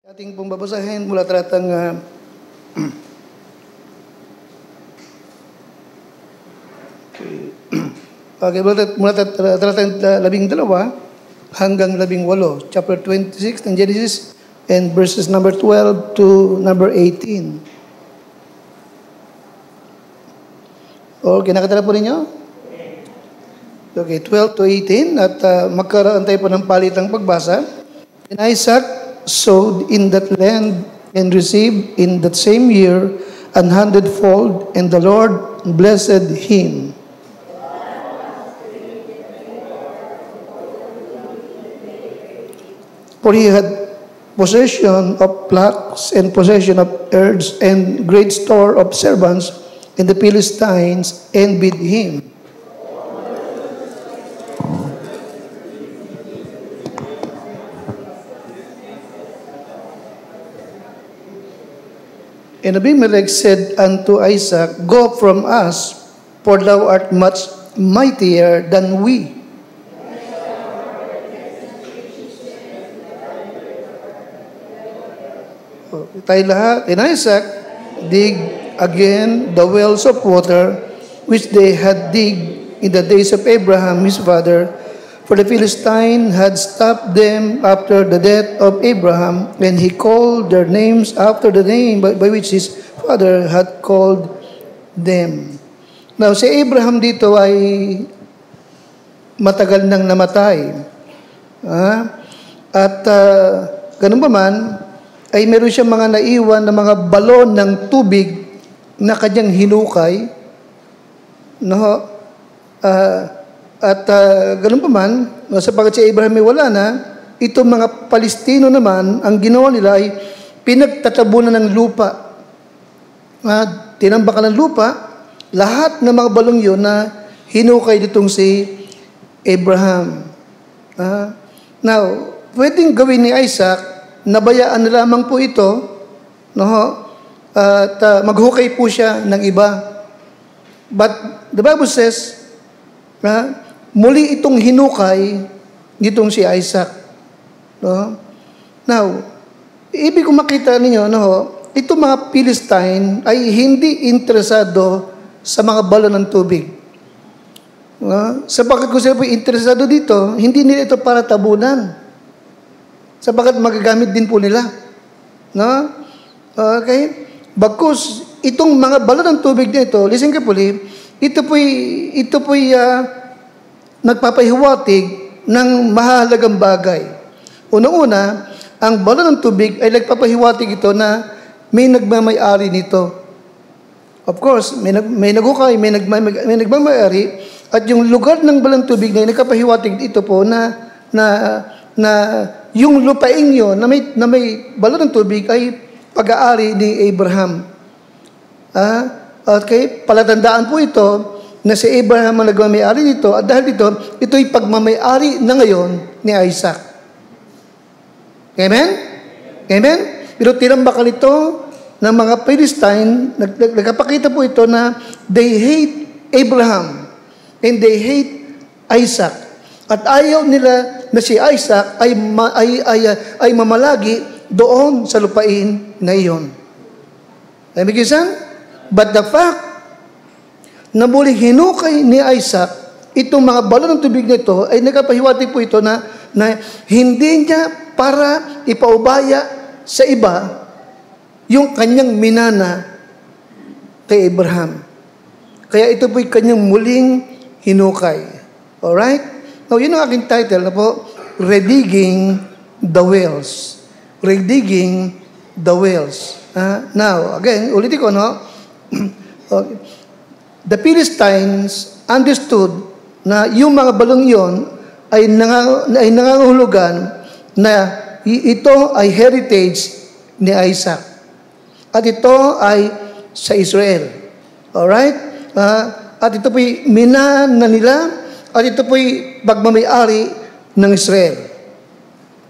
Ating pong babasahin mula talatang mula talatang 12 hanggang 18, chapter 26 ng Genesis, and verses number 12 to number 18. Okay, nakatala po ninyo? Okay, 12 to 18, at magkaroon tayo po ng palitang pagbasa. And Isaac sowed in that land and received in that same year 100-fold, and the Lord blessed him. For he had possession of flocks and possession of herds and great store of servants, and the Philistines envied him. And Abimelech said unto Isaac, Go from us, for thou art much mightier than we. Tayo lahat. And Isaac dig again the wells of water which they had dig in the days of Abraham his father, for the Philistine had stopped them after the death of Abraham, and he called their names after the name by which his father had called them. Now, si Abraham dito ay matagal nang namatay. At ganun pa man, ay meron siyang mga naiwan na mga balon ng tubig na kanyang hinukay. No? At ganun pa man, sapagat si Abraham ay wala na, itong mga Palestino naman, ang ginawa nila ay pinagtatabunan ng lupa. Tinambakan ng lupa, lahat ng mga balong yun na hinukay ditong si Abraham. Now, pwedeng gawin ni Isaac, nabayaan na lamang po ito, no? At maghukay po siya ng iba. But the Bible says, muli itong hinukay nitong si Isaac. No? Now, ibig kong makita ninyo, no, itong mga Philistine ay hindi interesado sa mga balon ng tubig. Sapagkat kung sila po interesado dito, hindi nila ito para tabunan. Sapagkat magagamit din po nila. No? Okay? Bagkus, itong mga balon ng tubig na ito, listen carefully, ito po'y nagpapahiwatig ng mahalagang bagay. Unang-una, ang balon ng tubig ay nagpapahiwatig ito na may nagmamay-ari nito. Of course, may naghukay, may nagmamay-ari, at yung lugar ng balon ng tubig na nagpapahiwatig ito po na yung lupaing yun na may balon ng tubig ay pag-aari ni Abraham. Okay, palatandaan po ito na si Abraham ang nagmamay-ari nito, at dahil dito, ito'y pagmamay-ari na ngayon ni Isaac. Amen? Amen? Pero tinambakan ito ng mga Philistine, nagkapakita po ito na they hate Abraham and they hate Isaac. At ayaw nila na si Isaac ay mamalagi doon sa lupain na iyon. Amikisan? But the fact na muling hinukay ni Isaac itong mga balon ng tubig nito ay nagpapahiwatig po ito na hindi niya para ipaubaya sa iba yung kanyang minana kay Abraham. Kaya ito po'y kanyang muling hinukay. Alright? Now, yun ang aking title na po, Redigging the Wells. Redigging the Wells. Now, again, ulitin ko, no? The Philistines understood na yung mga balong yon ay nangangahulugan na ito ay heritage ni Isaac. At ito ay sa Israel. Alright? At ito po'y minana nila, at ito po'y pagmamayari ng Israel.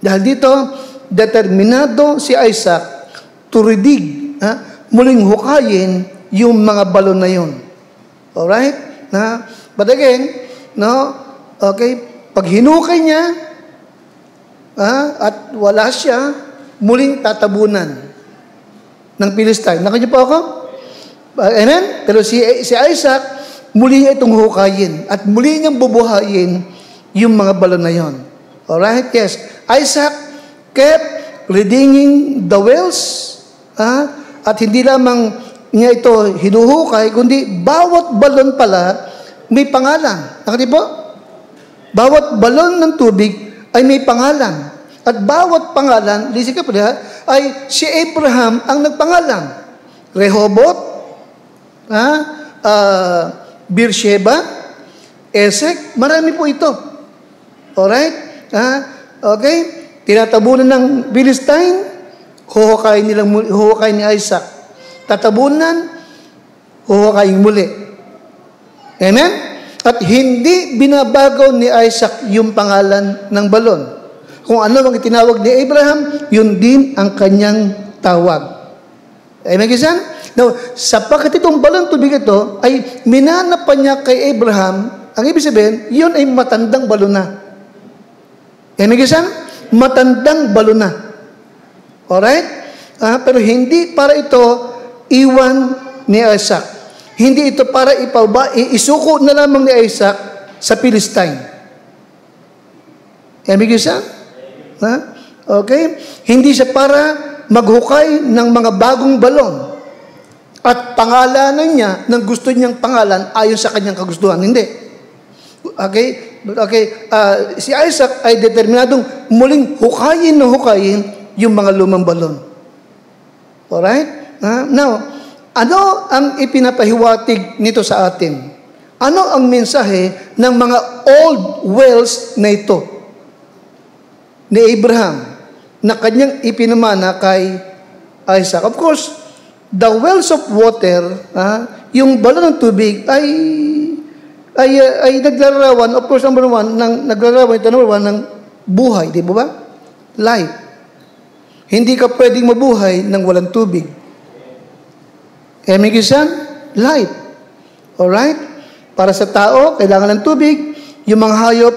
Dahil dito, determinado si Isaac to redig, muling hukayin yung mga balon na yun. Alright? But again, no, okay, pag hinukay niya, at wala siya, muling tatabunan ng Philistine. Nakanya po ako? Amen? Pero si Isaac, muli niya itong hukayin at muli niyang bubuhayin yung mga balon na yon. Alright? Yes. Isaac kept redeeming the wells, at hindi lamang niya ito hinuhukay, kundi bawat balon pala may pangalan. Nakati po? Bawat balon ng tubig ay may pangalan. At bawat pangalan, listen ka po ay si Abraham ang nagpangalan. Rehoboth, Beersheba, Esek, marami po ito. Alright? Okay? Tinatabunan ng Philistine, huhukayin ni Isaac. Tatabunan, huhukayin muli. Amen? At hindi binabagaw ni Isaac yung pangalan ng balon. Kung ano ang itinawag ni Abraham, yun din ang kanyang tawag. Amen, kisan? Now, sapagkat itong balon tubig ito, ay minanap pa niya kay Abraham, ang ibig sabihin, yun ay matandang balon na. Amen, kisan? Matandang balon na. Alright? Pero hindi para ito iwan ni Isaac. Hindi ito para isuko na lamang ni Isaac sa Philistine. Amen, kisan? Okay? Hindi siya para maghukay ng mga bagong balon. At pangalanan niya ng gusto niyang pangalan ayon sa kanyang kagustuhan. Hindi. Okay? Si Isaac ay determinadong muling hukayin yung mga lumang balon. Alright? Now, ano ang ipinapahiwatig nito sa atin? Ano ang mensahe ng mga old wells na ito ni Abraham na kanyang ipinamana kay Isaac? Of course, the wells of water, yung balon ng tubig ay naglalarawan, of course, number one, ng buhay, di ba? Life. Hindi ka pwedeng mabuhay ng walang tubig. Emigisan, life. Alright? Para sa tao, kailangan ng tubig. Yung mga hayop,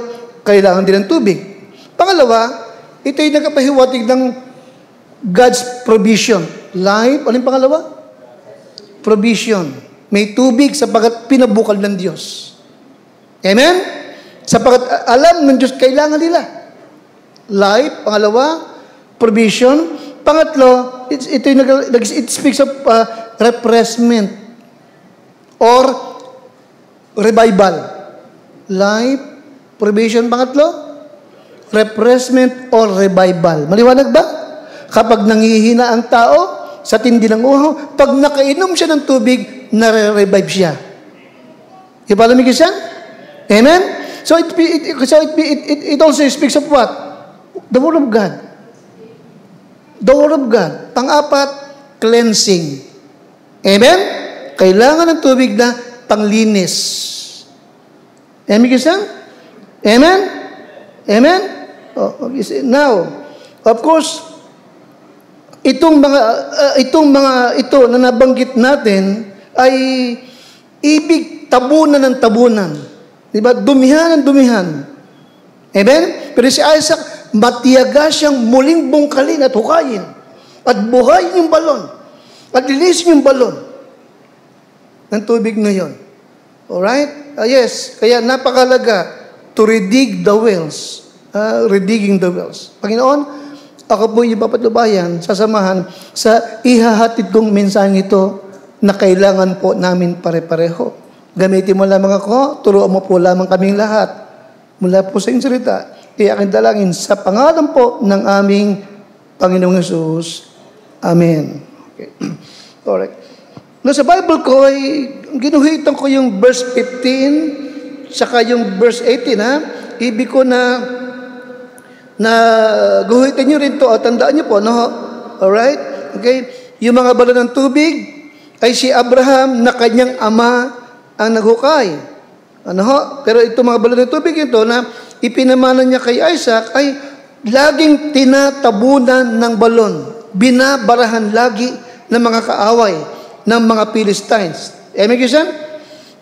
kailangan din ng tubig. Pangalawa, ito ay nagkapahiwatig ng God's provision. Life, ano yung pangalawa? Provision. May tubig sapagat pinabukal ng Diyos. Amen? Sapagat alam ng Diyos, kailangan nila. Life, pangalawa, provision. Pangatlo, it speaks of refreshment or revival. Life, provision, pangatlo, refreshment or revival. Maliwanag ba? Kapag nangihina ang tao sa tindi ng uhaw, pag nakainom siya ng tubig, nare-revive siya. Ipalamig siya? Amen? So it also speaks of what? The Word of God. The Word of God. Pang-apat, cleansing. Amen? Kailangan ng tubig na panglinis. Amen, kisan? Amen? Amen? Now, of course, itong mga ito na nabanggit natin ay ibig tabunan ng tabunan. Diba? Dumihan ng dumihan. Amen? Pero si Isaac, matiyaga siyang muling bungkalin at hukayin. At buhayin yung balon. At lilisin yung balon ng tubig na yun. Alright? Yes. Kaya napakalaga to redig the wells. Redigging the wells. Panginoon, ako po yung papatubayan, sasamahan sa ihahatid kong mensaheng ito na kailangan po namin pare-pareho. Gamitin mo lamang ako, turuan mo po lamang kaming lahat. Mula po sa inyong salita, aking dalangin sa pangalan po ng aming Panginoong Yesus. Amen. Okay. Alright. No, sa Bible ko ay ginuhitan ko yung verse 15 saka yung verse 18, Ibig ko na guhitin nyo rin to, tandaan nyo po, no? Alright? Okay? Yung mga balon ng tubig ay si Abraham na kanyang ama ang naghukay. Ano ho? Pero itong mga balon ng tubig ito na ipinamana niya kay Isaac ay laging tinatabunan ng balon. Binabarahan lagi ng mga kaaway ng mga Philistines. Amen, kisan?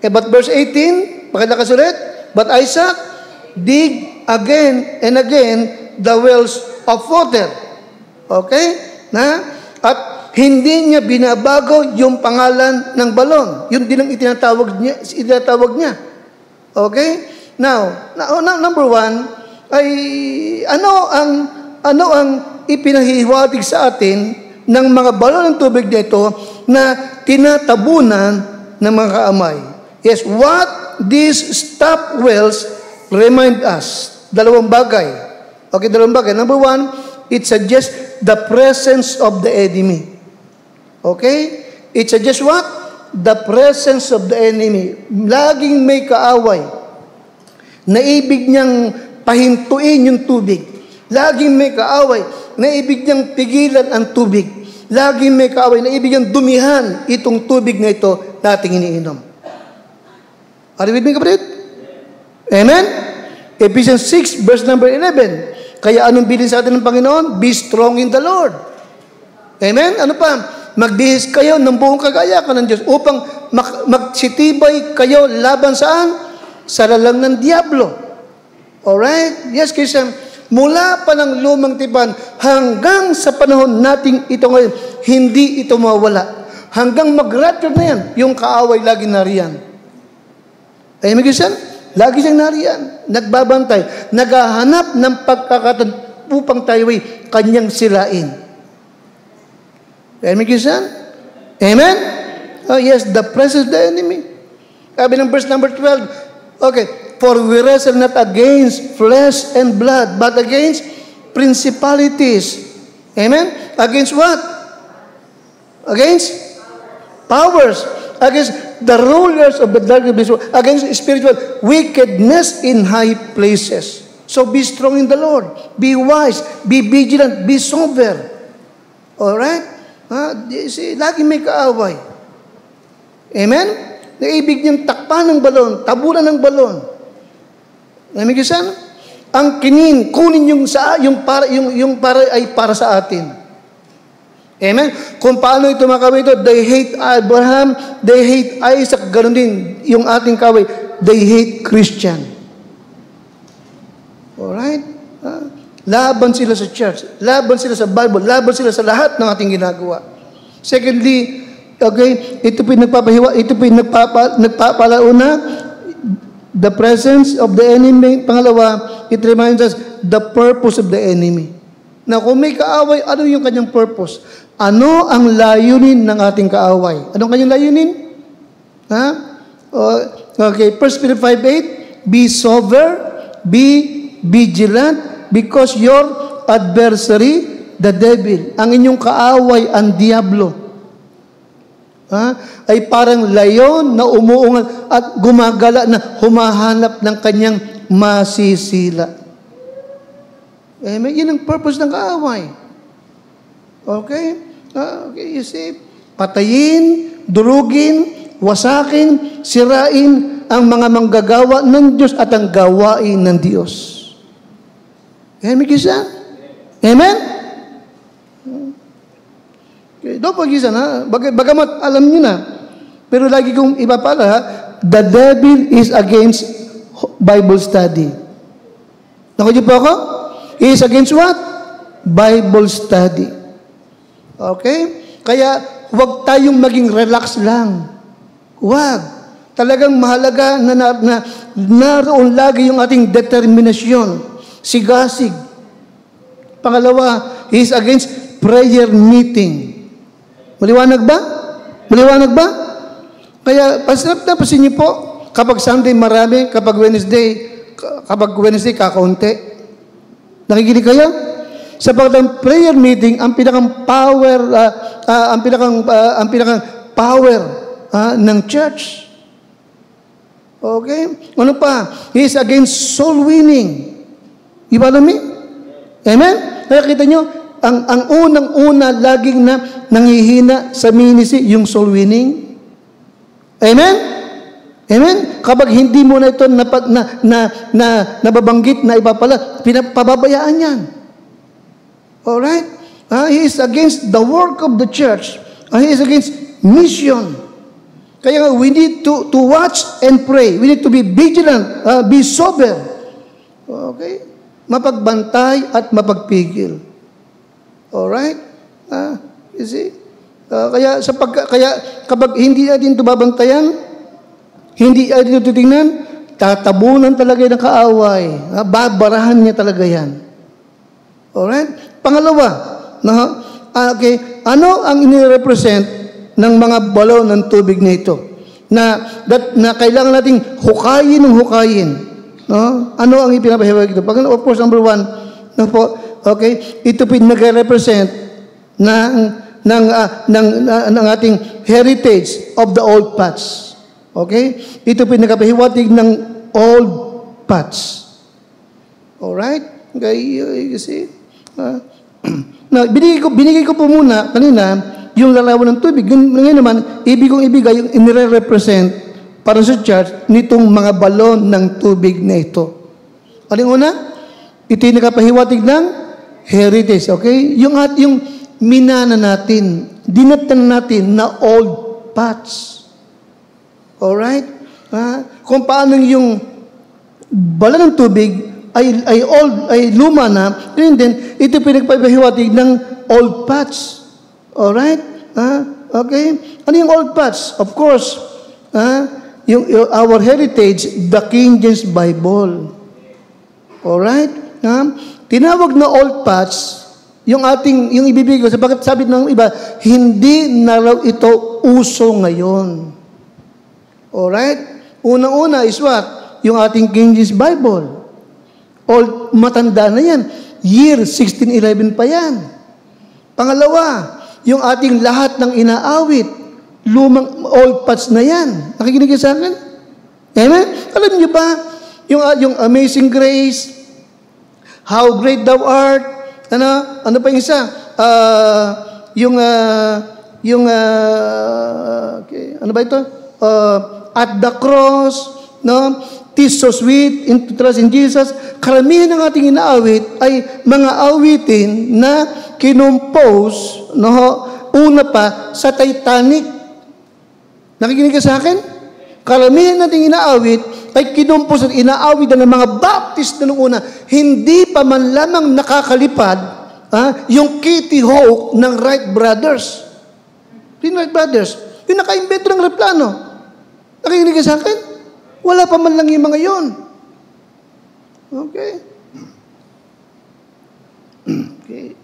But verse 18, pakilakas ulit. But Isaac dig again and again the wells of water. Okay? At hindi niya binabago yung pangalan ng balon. Yun din ang itinatawag niya. Okay? Now, number one, ay ano ang ipinahihiwatig sa atin ng mga balon ng tubig nito na tinatabunan ng mga kaamay. Yes, what these stop wells remind us. Dalawang bagay. Okay, dalawang bagay. Number one, it suggests the presence of the enemy. Okay? It suggests what? The presence of the enemy. Laging may kaaway na ibig niyang pahintuin yung tubig. Laging may kaaway na ibig niyang pigilan ang tubig. Laging may kaaway na ibig niyang dumihan itong tubig na ito nating iniinom. Are you with me, kapatid? Amen? Ephesians 6, verse number 11. Kaya anong bilin sa atin ng Panginoon? Be strong in the Lord. Amen? Ano pa? Magbihis kayo ng buong kagayakan ng Diyos upang magsitibay kayo laban saan? Sa lalang ng Diablo. Alright? Yes, Christian. Mula pa ng lumang tipan hanggang sa panahon nating ito ngayon, hindi ito mawala. Hanggang mag-rapture na yan, yung kaaway lagi nariyan. Amen, Christian? Lagi siyang nariyan. Nagbabantay. Naghahanap ng pagkakataon upang tayo ay kanyang sirain. Amen, Christian? Amen? Oh, yes, the presence of the enemy. Sabi ng verse number 12, okay, for we wrestle not against flesh and blood, but against principalities. Amen? Against what? Against powers. Against the rulers of the darkness, against spiritual wickedness in high places. So be strong in the Lord. Be wise. Be vigilant. Be sober. Alright? Lagi may kaaway. Amen? Naibig niyang takpan ng balon, tabunan ng balon. Amen, kisan? Ang kunin yung para ay para sa atin. Amen? Kung paano ito mga kaway ito, they hate Abraham, they hate Isaac, ganoon din yung ating kaway, they hate Christian. Alright? Laban sila sa church, laban sila sa Bible, laban sila sa lahat ng ating ginagawa. Secondly, okay, ito po nagpapalauna, the presence of the enemy. Pangalawa, it reminds us the purpose of the enemy. Na kung may kaaway, ano yung kanyang purpose? Ano ang layunin ng ating kaaway? Anong kanyang layunin? Ha? Okay, 1 Peter 5:8, be sober, be vigilant, because your adversary, the devil, ang inyong kaaway, ang diablo, ay parang layon na umuungal at gumagala na humahanap ng kanyang masisila. Amen? Yun ang purpose ng kaaway. Okay? Okay, you see, patayin, durugin, wasakin, sirain ang mga manggagawa ng Diyos at ang gawain ng Diyos. Amen, kisa? Amen? Okay, doon pag-isa na, bagamat alam nyo na, pero lagi kong ipapala, the devil is against Bible study. Nakuha po ako? He is against what? Bible study. Okay? Kaya, huwag tayong maging relax lang. Huwag. Talagang mahalaga na naroon lagi yung ating determinasyon. Sigasig. Pangalawa, he is against prayer meeting. Maliwanag ba? Maliwanag ba? Kaya, pasin niyo po, kapag Sunday marami, kapag Wednesday kakaunti. Nakikinig kayo? Sapagkat ang prayer meeting, ang pinakang power ng church. Okay? Ano pa? He is against soul winning. You follow me? Amen? Kaya kita nyo, ang unang-una laging nanghihina sa ministry, yung soul winning. Amen? Amen? Kapag hindi mo na ito nababanggit na iba pala, pinapababayaan yan. Alright? He is against the work of the church. He is against mission. Kaya we need to watch and pray. We need to be vigilant, be sober. Okay? Mapagbantay at mapagpigil. Alright? You see? Kaya kapag hindi natin ito babantayan, hindi natin ito titingnan, tatabunan talaga ng kaaway. Babarahan niya talaga yan. Alright? Pangalawa, okay, ano ang inirepresent ng mga balon ng tubig na ito? Na kailangan nating hukayin ng hukayin. No? Ano ang ipinapahiwag ito? Of course, number one, okay, ito nag-represent ng ating heritage of the old paths. Okay? Ito pinagpapahiwatig ng old paths. Alright? Okay, you see? Now, binigay ko po muna kanina yung larawan ng tubig. Ngayon naman, ibig kong ibigay yung inire-represent para sa church nitong mga balon ng tubig na ito. Ano yung una? Ito yung nakapahiwatig ng heritage. Okay? Yung minana natin, dinatan natin na old paths. Alright? Kung paano yung balon ng tubig ay luma na, and then ito pinagpapahiwatig ng old paths. Alright? Okay? Ano yung old paths? Of course, our heritage, the King James Bible. Alright? Tinawag na old paths, yung ibibigay ko, sabagat sabi ng iba, hindi na raw ito uso ngayon. Alright? Unang-una is what? Yung ating King James Bible. Old, matanda na yan. Year 1611 pa yan. Pangalawa, yung ating lahat ng inaawit, lumang old paths na yan. Nakikinig sa akin? Amen? Alam niyo ba, yung Amazing Grace, How Great Thou Art, ano pa yung isa? Okay, ano ba ito? At the cross, no? Tis so sweet to trust in Jesus. Karamihan ng ating inaawit ay mga awitin na kinompose, una pa sa Titanic. Nakikinig ka sa akin? Karamihan nating inaawit ay kinompose at inaawit na ng mga Baptist na noong una. Hindi pa man lamang nakakalipad yung Kitty Hawk ng Wright Brothers. Yung Wright Brothers. Yung naka-invento ng replano. Nakikinig ka sa akin? Wala pa man lang yung mga yon. Okay? Okay.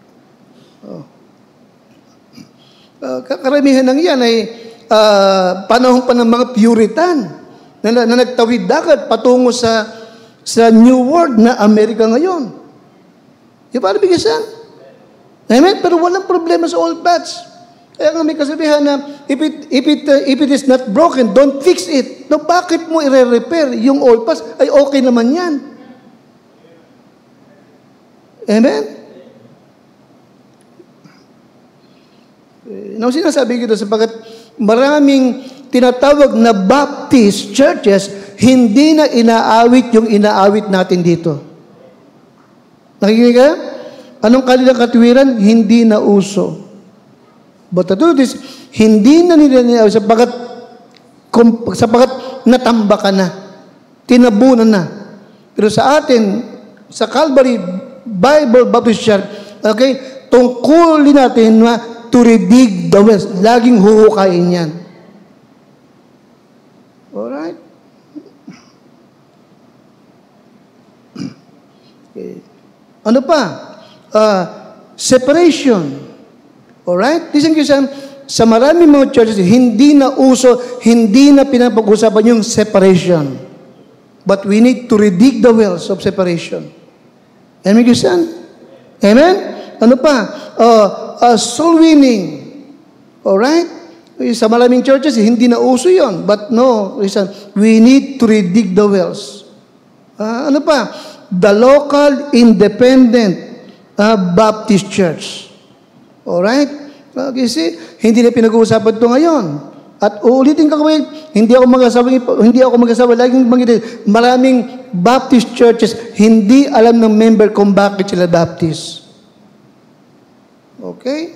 Karamihan ng yan ay panahon pa ng mga Puritan na nagtawid dagat patungo sa New World na Amerika ngayon. Yung paano bigasan? Amen? Pero walang problema sa old paths. Kaya nga may kasabihan na, if it is not broken, don't fix it. No, bakit mo i-repair yung old paths? Ay okay naman yan. Amen? Now, sinasabi ko ito sapagkat maraming tinatawag na Baptist churches, hindi na inaawit yung inaawit natin dito. Nakikinig ka? Anong kanilang katwiran? Hindi na uso. But the truth is, hindi na nila inaawit sapagkat natamba ka na. Tinabunan na. Pero sa atin, sa Calvary Bible Baptist Church, okay, tungkulin natin na to redig the wells. Laging huhukain yan. Alright? Okay. Ano pa? Separation. Alright? Listen ko sa maraming mga churches, hindi na uso, hindi na pinapag-usapan yung separation. But we need to redig the wells of separation. Amen, Christian? Amen? Ano pa? Soul winning. Alright? Sa maraming churches, hindi na uso yon. But no, Christian, we need to redig the wells. Ano pa? The local independent Baptist Church. Alright? Okay, see? Hindi na pinag-uusapan ito ngayon. At uulitin ka kawin, hindi ako mag-asawa, laging bangitin, maraming Baptist churches, hindi alam ng member kung bakit sila Baptist. Okay?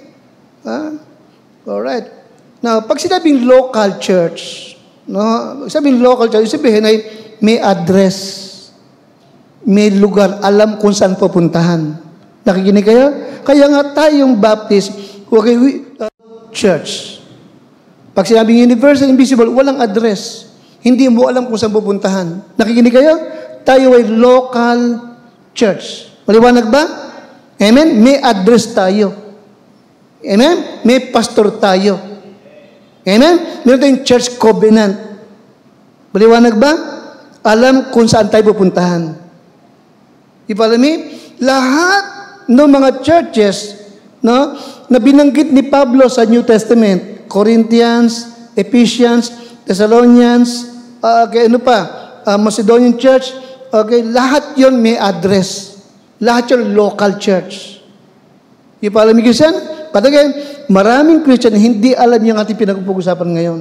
Alright. Now, pag sinabing local church, sabing local church, sabihin ay may address, may lugar, alam kung saan pupuntahan. Nakikinig kayo? Kaya nga tayong Baptist, okay, church. Pag sinabing universal, invisible, walang address. Hindi mo alam kung saan pupuntahan. Nakikinig kayo? Tayo ay local church. Maliwanag ba? Amen? May address tayo. Amen? May pastor tayo. Amen? Meron tayong church covenant. Maliwanag ba? Alam kung saan tayo pupuntahan. You follow me? Lahat ng mga churches, no, na binanggit ni Pablo sa New Testament, Corinthians, Ephesians, Thessalonians, Macedonian Church, okay, lahat yon may address. Lahat yon local church. You follow me, Christian? But again, maraming Christian hindi alam yung ating pinag-uusapan ngayon.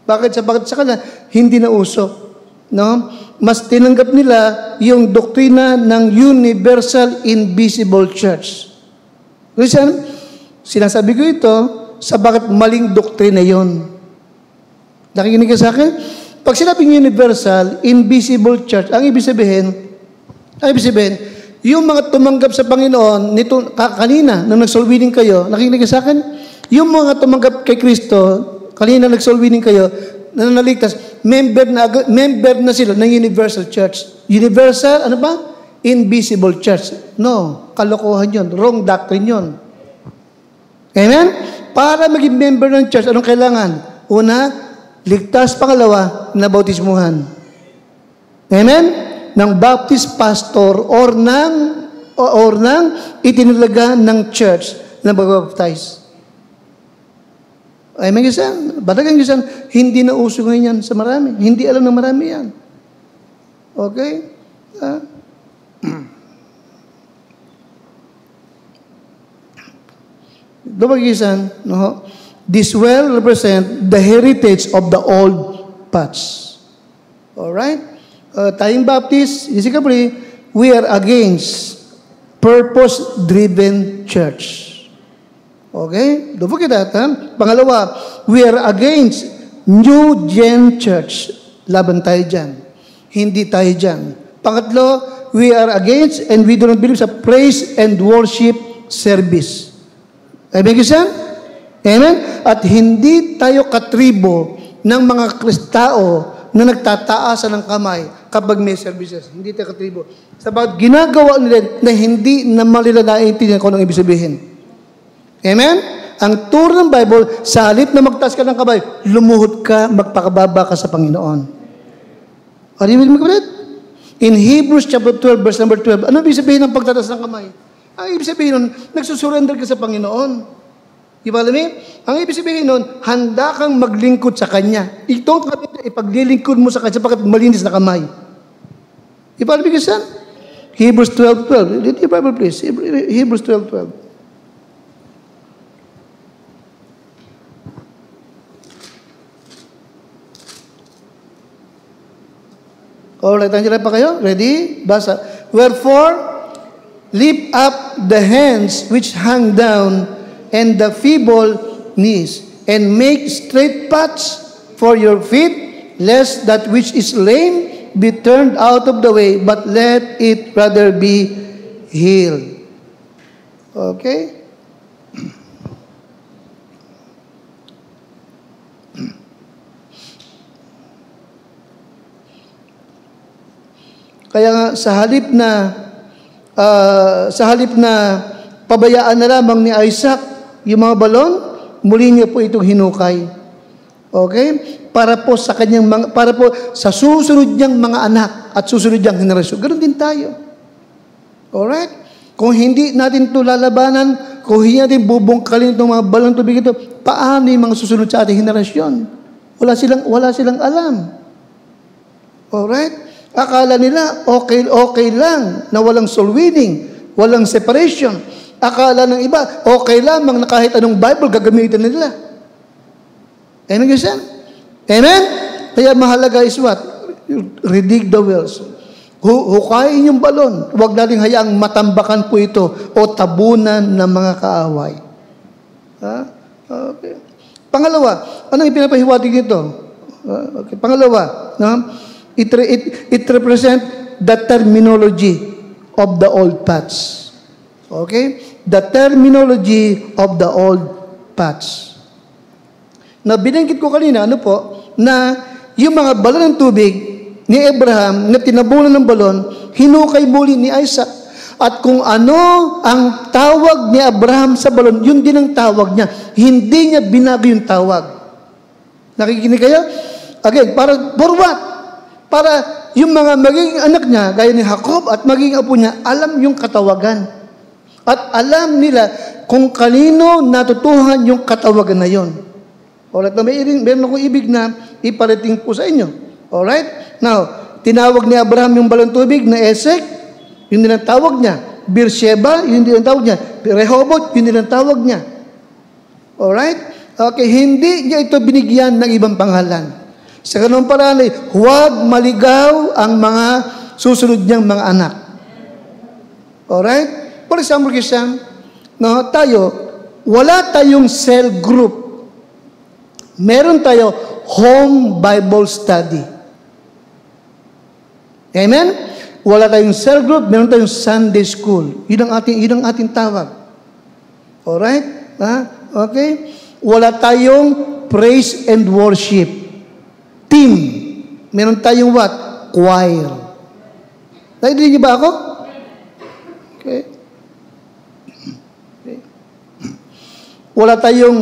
Bakit? Sa kanila, hindi na uso. No? Mas tinanggap nila yung doktrina ng Universal Invisible Church. Christian, sinasabi ko ito sa bakit maling doktrina yon. Nakikinig ka sa akin? Pag sinabing Universal Invisible Church, ang ibig sabihin, yung mga tumanggap sa Panginoon, nito kanina, nung nag-soul winning kayo, nakikinig ka sa akin? Yung mga tumanggap kay Kristo, kanina nag-soul winning kayo, na naligtas, member na sila ng Universal Church. Universal, ano ba? Invisible Church. No, kalokohan yun. Wrong doctrine yun. Amen? Para maging member ng church, anong kailangan? Una, ligtas. Pangalawa, nabautismuhan. Amen? Ng Baptist pastor or ng itinalaga ng church na mag-baptize. Ay, may gisan. Batagang gisan, hindi na uso ngayon yan sa marami. Hindi alam ng marami yan. Okay? Dumagisan, no? This well represent the heritage of the old paths. Alright? Tayong Baptist, basically, we are against purpose-driven church. Okay? Don't forget that. Pangalawa, we are against New Gen Church. Laban tayo dyan. Hindi tayo dyan. Pangatlo, we are against and we do not believe sa praise and worship service. Amen, Christian? Amen? At hindi tayo katribo ng mga Kristao na nagtataasan ng kamay kapag may services. Hindi tayo katribo. Sabagat ginagawa nila na hindi na malila naiintindihan kung anong ibig sabihin. Amen? Ang turo ng Bible, sa halip na magtaas ka ng kamay, lumuhod ka, magpakababa ka sa Panginoon. Are you with me, kapatid? In Hebrews chapter 12, verse number 12, ano ibig sabihin ng pagtataas ng kamay? Ang ibig sabihin nun, nagsusurrender ka sa Panginoon. You follow me? Ang ibig sabihin nun, handa kang maglingkod sa Kanya. Ito, ipaglilingkod mo sa Kanya sapagkat malinis na kamay. You follow me, Christian? Hebrews 12:12. Read your Bible, please. Hebrews 12:12. Alright, nandiyan pa kayo? Ready? Basa. Wherefore, lift up the hands which hang down and the feeble knees, and make straight paths for your feet, lest that which is lame be turned out of the way, but let it rather be healed. Okay? Kaya nga sa halip na pabayaan na lamang ni Isaac yung mga balon, muli niya po itong hinukay. Okay? Para po sa susunod niyang mga anak at susunod niyang henerasyon. Ganon din tayo. Alright? Kung hindi natin ito lalabanan, kung hindi natin bubungkalin itong mga balon tubig ito, paano yung mga susunod sa ating henerasyon? Wala silang alam. Alright? Akala nila, okay lang na walang soul winning, walang separation. Akala ng iba, okay lamang na kahit anong Bible gagamitin nila. Amen, Christian? Amen? Kaya mahalaga is what? Redig the wells. Hukayin yung balon. Huwag natin hayaang matambakan po ito o tabunan ng mga kaaway. Okay. Pangalawa, anong ipinapahiwatig nito? Okay. Pangalawa, It represents the terminology of the old paths. Okay? The terminology of the old paths. Na binanggit ko kanina, na yung mga balon ng tubig ni Abraham na tinabunan ng balon, hinukay muli ni Isaac. At kung ano ang tawag ni Abraham sa balon, yun din ang tawag niya. Hindi niya binago yung tawag. Nakikinig kayo? Again, for what? Para yung mga magiging anak niya, gaya ni Jacob at magiging apo niya, alam yung katawagan. At alam nila kung kanino natutuhan yung katawagan na yun. Alright, na meron akong ibig na iparating po sa inyo. Alright? Now, tinawag ni Abraham yung balon tubig na Esek, yun din ang tawag niya. Beersheba, yun din ang tawag niya. Rehoboth, yun din ang tawag niya. Alright? Okay, hindi niya ito binigyan ng ibang pangalan. Sa ganun paraan ay, huwag maligaw ang mga susunod niyang mga anak. Alright? For example, tayo, wala tayong cell group. Meron tayo home Bible study. Amen? Wala tayong cell group, meron tayong Sunday school. Yun ang ating tawag. Alright? Okay? Wala tayong praise and worship team. Meron tayong what? Choir. Naiintindihan niyo ba ako? Okay. Wala tayong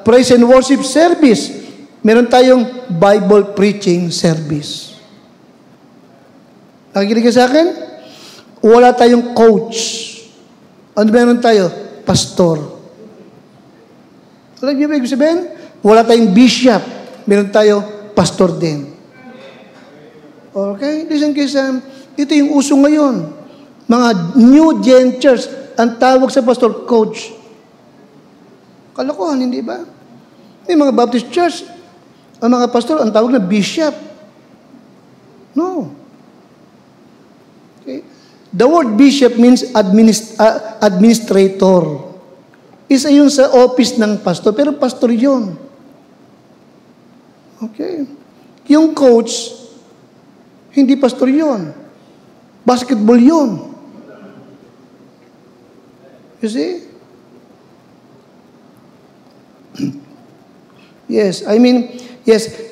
praise and worship service. Meron tayong Bible preaching service. Nakikinig ka sa akin? Wala tayong coach. Ano meron tayo? Pastor. Alam niyo ba ibig sabihin? Wala tayong bishop. Meron tayo pastor din. Okay? Listen kayo, ito yung uso ngayon. Mga New Gen Church, ang tawag sa pastor, coach. Kalokohan, hindi ba? May mga Baptist Church, ang mga pastor, ang tawag na bishop. No. Okay? The word bishop means administrator. Isa yun sa office ng pastor, pero pastor yun. Okay. Yung coach, hindi pastor yun. Basketball yun. You see? Yes,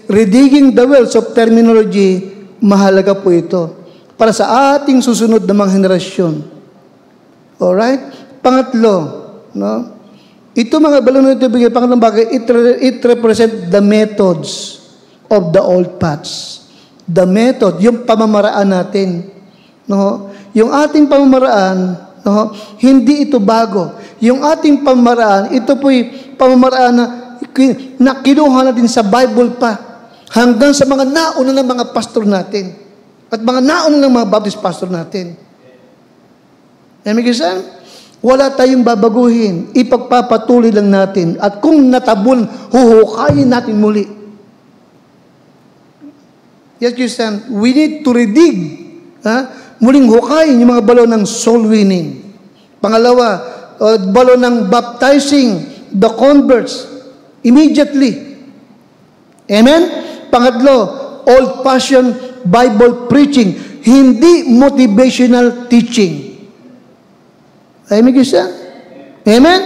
redigging the wells of terminology, mahalaga po ito para sa ating susunod na mga henerasyon. Alright? Pangatlo, no? Ito mga balon na ito, pangatlong bagay, it represent the methods of the old paths. The method, yung pamamaraan natin. No? Yung ating pamamaraan, no? Hindi ito bago. Yung ating pamamaraan, ito po'y pamamaraan na kinuha natin sa Bible pa. Hanggang sa mga nauna ng mga pastor natin. At mga nauna ng mga Baptist pastor natin. Emigisan? Wala tayong babaguhin. Ipagpapatuloy lang natin. At kung natabon, huhukayin natin muli. Yes, Christian, we need to redig. Muling hukayin yung mga balon ng soul winning. Pangalawa, balon ng baptizing the converts immediately. Amen? Pangatlo, old-fashioned Bible preaching. Hindi motivational teaching. Amen, Christian? Amen?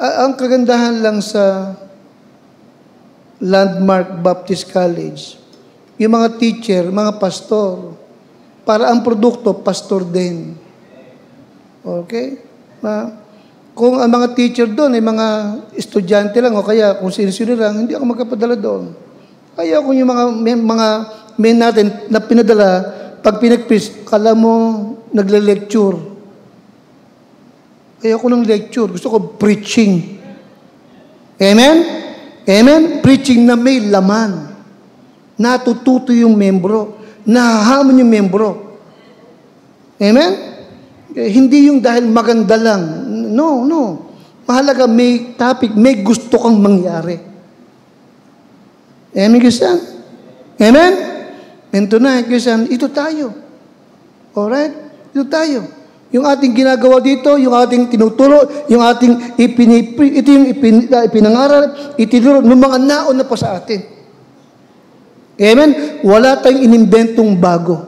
Ang kagandahan lang sa Landmark Baptist College, yung mga teacher, mga pastor, para ang produkto, pastor din. Okay? Kung ang mga teacher doon ay mga estudyante lang o kaya kung sino-sino lang, hindi ako magkapadala doon. Kaya kung yung mga men natin na pinadala, pag pinag-preach, kala mo nagle-lecture. Kaya ako ng lecture, gusto ko preaching. Amen? Amen? Preaching na may laman. Natututo yung membro. Nahahamon yung membro. Amen? Hindi yung dahil maganda lang. No. Mahalaga may topic, may gusto kang mangyari. Amen, Christian? Amen? And tonight, Christian, ito tayo. Alright? Ito tayo. Yung ating ginagawa dito, yung ating tinuturo, yung ating ito yung ipinangaral, itinuro ng mga naon na pa sa atin. Amen? Wala tayong inimbentong bago.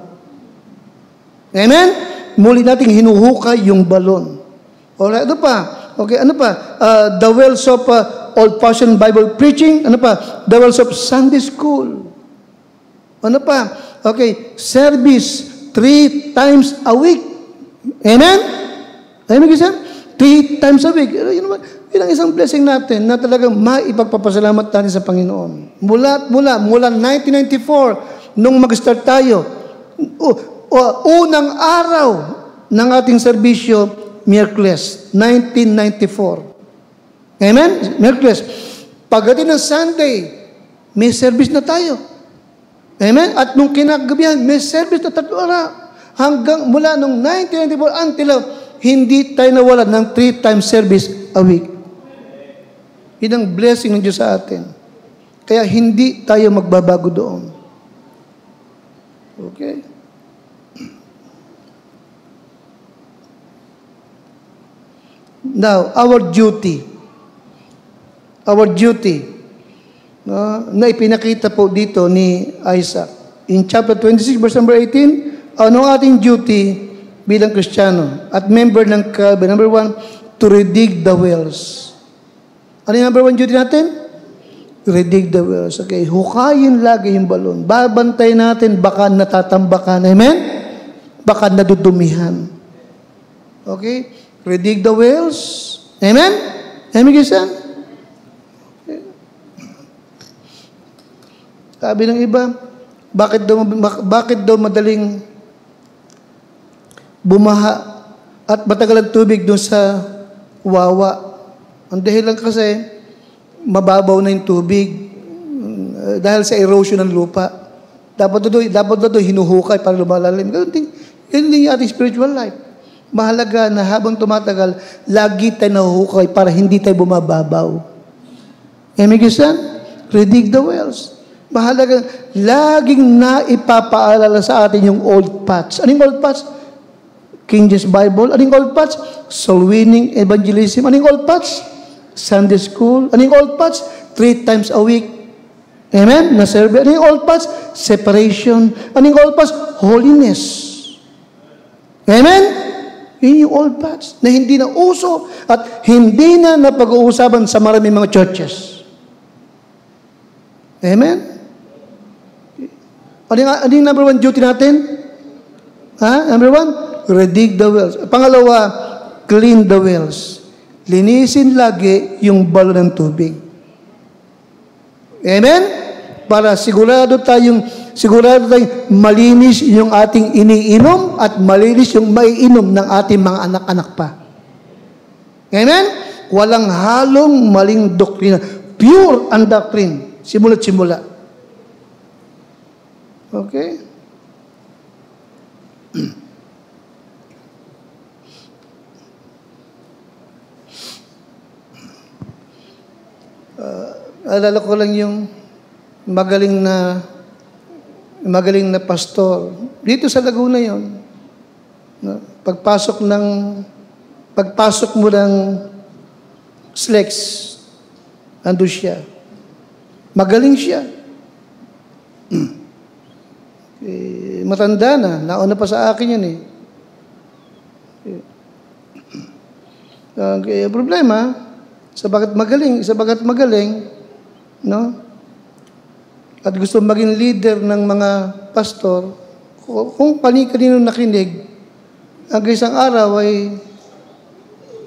Amen? Muli nating hinuhukay yung balon. Alright, ano pa? Okay, ano pa? The wells of old-fashioned Bible preaching. Ano pa? The wells of Sunday school. Ano pa? Okay, service 3 times a week. Amen? Amen, isa? 3 times a week. Yun ang isang blessing natin na talagang maipagpapasalamat natin sa Panginoon. Mula 1994, nung mag-start tayo, unang araw ng ating serbisyo, Miyerkules, 1994. Amen? Miyerkules. Pagdating ng Sunday, may service na tayo. Amen? At nung kinagabihan, may service na 3 araw. Hanggang mula nung 1994 until hindi tayo nawala ng 3 times service a week. Yun ang blessing ng Diyos sa atin. Kaya hindi tayo magbabago doon. Okay? Now, our duty, na ipinakita po dito ni Isaac. In chapter 26, verse number 18, ano ating duty bilang Kristiyano at member ng Calvary? Number 1, to redig the wells. Ano yung number 1 duty natin? Redig the wells. Okay, hukayin lagi yung balon. Babantay natin, baka natatambakan. Amen? Baka nadudumihan. Okay? Redig the wells. Amen? Amen, Gisan? Okay. Sabi ng iba, bakit daw madaling bumaha at matagal ang tubig doon sa Wawa? Ang dahilan kasi, mababaw na yung tubig dahil sa erosion ng lupa. Dapat doon hinuhukay para lumalalim. Ganun din yung ating spiritual life. Mahalaga na habang tumatagal, lagi tayo nahuhukay para hindi tayo bumababaw. Amen, Gisan? Redig the wells. Mahalaga, laging naipapaalala sa atin yung old paths. Anong old paths? King James Bible. Anong old paths? Soul winning, evangelism. Anong old paths? Sunday school. Anong old paths? 3 times a week. Amen? Na-serve. Anong old paths? Separation. Anong old paths? Holiness. Amen? Yun yung old paths na hindi na uso at hindi na napag-uusapan sa maraming mga churches. Amen? Ano yung number 1 duty natin? Number 1, redig the wells. Pangalawa, clean the wells. Linisin lagi yung balon ng tubig. Amen? Para sigurado tayong malinis yung ating iniinom at malinis yung maiinom ng ating mga anak-anak pa. Amen? Walang halong maling doktrina. Pure ang doctrine. Simula't simula. Okay? Alala ko lang yung magaling na pastor. Dito sa Laguna yon. Pagpasok mo ng SLEX, ando siya. Magaling siya. Matanda na. Nauna pa sa akin yun Okay, problema, sabagat magaling, no? At gusto maging leader ng mga pastor, kung kanino nakinig, ang isang araw ay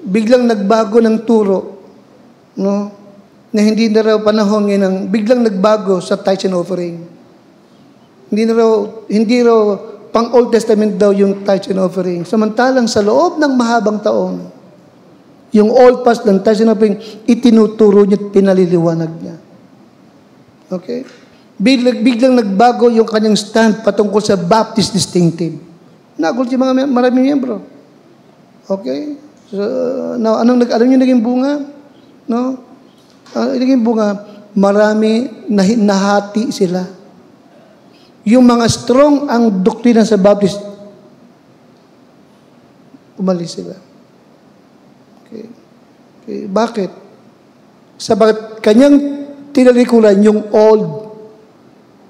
biglang nagbago ng turo, no? Na hindi na raw panahon ng biglang nagbago sa tithes and offering. Hindi raw pang Old Testament daw yung tithes and offering. Samantalang sa loob ng mahabang taon, yung old past ng tithes and offering, itinuturo niya at pinaliliwanag niya. Okay? Biglang nagbago yung kanyang stand patungkol sa Baptist distinctive. Nagulat yung maraming miyembro. Okay? So, now, anong naging bunga? No? Naging bunga, marami nahati sila. Yung mga strong ang doktrina sa Baptist, umalis sila. Okay. Bakit? Sabagat kanyang tinalikuran yung old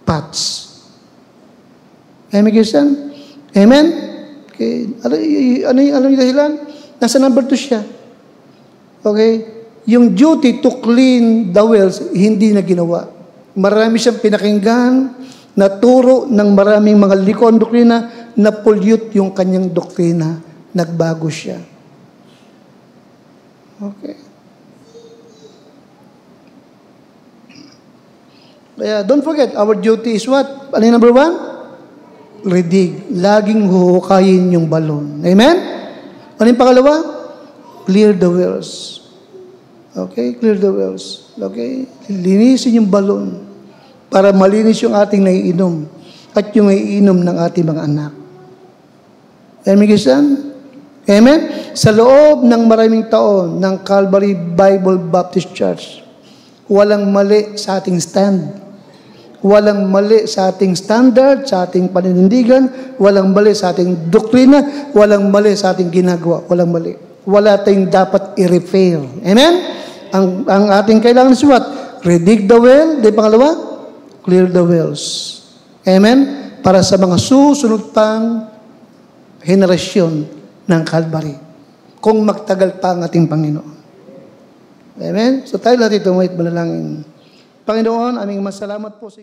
paths. Amen, Christian? Amen? Okay. Ano yung dahilan? Nasa number 2 siya. Okay? Yung duty to clean the wells, hindi na ginawa. Marami siyang pinakinggan, naturo ng maraming mga likon doktrina, na-pollute yung kanyang doktrina. Nagbago siya. Okay. Kaya don't forget, our duty is what? Ano yung number 1? Redig. Laging huhukayin yung balon. Amen? Ano yung pangalawa? Clear the wells. Okay? Clear the wells. Okay? Linisin yung balon para malinis yung ating naiinom at yung naiinom ng ating mga anak. Amen, Christian? Amen? Sa loob ng maraming taon ng Calvary Bible Baptist Church, walang mali sa ating stand. Walang mali sa ating standard, sa ating paninindigan, walang mali sa ating doktrina, walang mali sa ating ginagawa, walang mali. Wala tayong dapat i-repair. Amen? Ang ating kailangan is what? Redig the well. Di pangalawa? Clear the wells. Amen? Para sa mga susunod pang henerasyon ng Calvary. Kung magtagal pa ang ating Panginoon. Amen? So tayo lahat ito, may manalangin. Panginoon, aming masalamat po sa